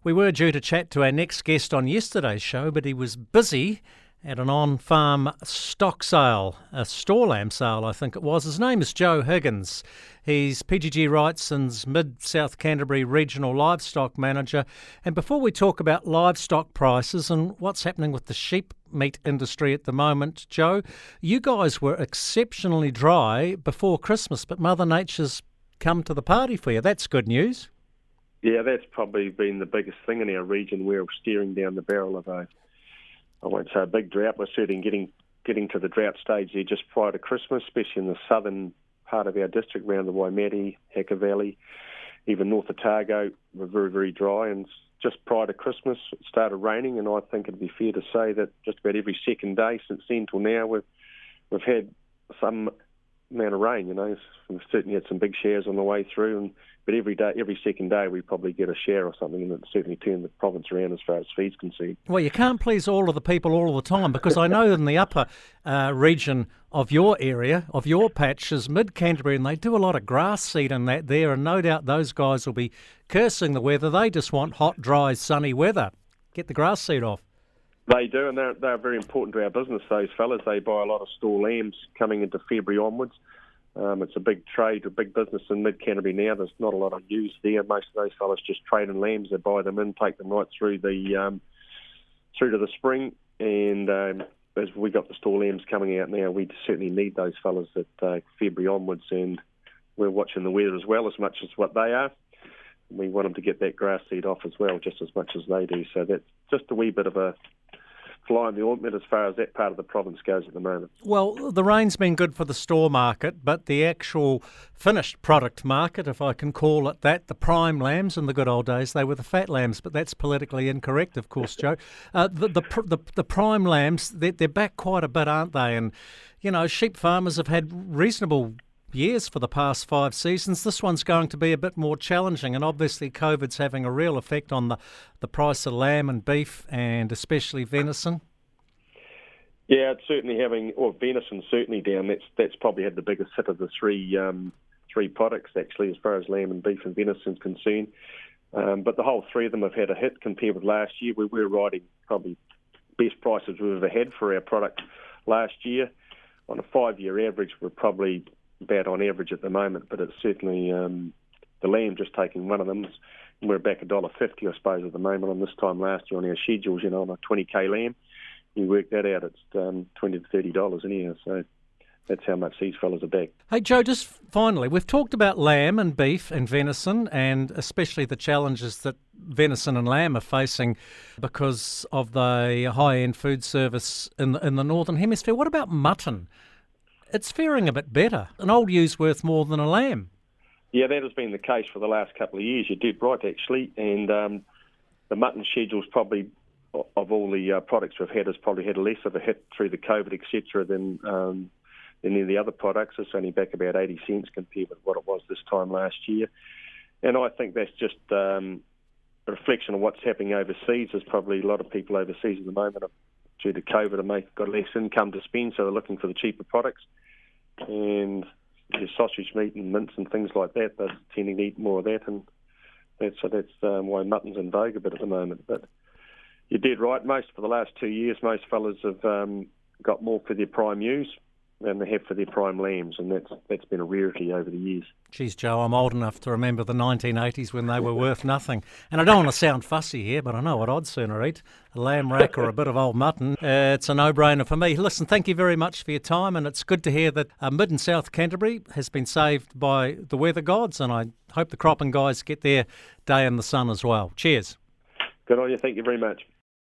We were due to chat to our next guest on yesterday's show, but he was busy at an on-farm stock sale, a store lamb sale, I think it was. His name is Joe Higgins. He's PGG Wrightson's Mid-South Canterbury Regional Livestock Manager. And before we talk about livestock prices and what's happening with the sheep meat industry at the moment, Joe, you guys were exceptionally dry before Christmas, but Mother Nature's come to the party for you. That's good news. Yeah, that's probably been the biggest thing in our region. We're staring down the barrel of I won't say a big drought, but certainly getting to the drought stage there just prior to Christmas, especially in the southern part of our district, around the Waimate, Hacker Valley, even north of Otago, were very, very dry. And just prior to Christmas, it started raining, and I think it'd be fair to say that just about every second day since then till now, we've had some amount of rain. We've certainly had some big showers on the way through, but every second day we probably get a shower or something, and it's certainly turned the province around as far as feed's concerned. Well, you can't please all of the people all the time, because I know in the upper region of your area, of your patch, is mid-Canterbury, and they do a lot of grass seed and that there, and no doubt those guys will be cursing the weather. They just want hot, dry, sunny weather. Get the grass seed off. They do, and they're very important to our business, those fellas. They buy a lot of store lambs coming into February onwards. It's a big trade, a big business in mid-Canterbury now. There's not a lot of use there. Most of those fellas just trade in lambs. They buy them in, take them right through to the spring. And as we got the store lambs coming out now, we certainly need those fellas at February onwards. And we're watching the weather as well, as much as what they are. We want them to get that grass seed off as well, just as much as they do. So that's just a wee bit of a fly in the ointment as far as that part of the province goes at the moment. Well, the rain's been good for the store market, but the actual finished product market, if I can call it that, the prime lambs in the good old days, they were the fat lambs, but that's politically incorrect, of course, Joe. The prime lambs, they're back quite a bit, aren't they? And, sheep farmers have had reasonable years for the past 5 seasons. This one's going to be a bit more challenging, and obviously COVID's having a real effect on the price of lamb and beef, and especially venison. Yeah, it's certainly venison certainly down. That's probably had the biggest hit of the three products actually, as far as lamb and beef and venison's concerned. But the whole three of them have had a hit compared with last year. We were riding probably best prices we've ever had for our product last year. On a 5-year average, we're probably about on average at the moment, but it's certainly the lamb, just taking one of them, we're back $1.50, I suppose, at the moment on this time last year on our schedules, on a 20k lamb. You work that out, it's $20 to $30 anyhow, so that's how much these fellas are back. Hey Joe, just finally, we've talked about lamb and beef and venison, and especially the challenges that venison and lamb are facing because of the high-end food service in the Northern Hemisphere. What about mutton? It's faring a bit better. An old ew's worth more than a lamb. Yeah, that has been the case for the last couple of years. You're dead right, actually. And the mutton schedule's probably, of all the products we've had, has probably had less of a hit through the COVID, etc., than any of the other products. It's only back about 80 cents compared with what it was this time last year. And I think that's just a reflection of what's happening overseas. There's probably a lot of people overseas at the moment due to COVID and they've got less income to spend, so they're looking for the cheaper products. And your sausage meat and mince and things like that, they're tending to eat more of that, and that's why mutton's in vogue a bit at the moment. But you're dead right. For the last 2 years, most fellas have got more for their prime ewes than they have for their prime lambs, and that's been a rarity over the years. Geez, Joe, I'm old enough to remember the 1980s when they were worth nothing. And I don't want to sound fussy here, but I know what I'd sooner eat, a lamb rack or a bit of old mutton. It's a no-brainer for me. Listen, thank you very much for your time, and it's good to hear that Mid and South Canterbury has been saved by the weather gods, and I hope the cropping guys get their day in the sun as well. Cheers. Good on you. Thank you very much.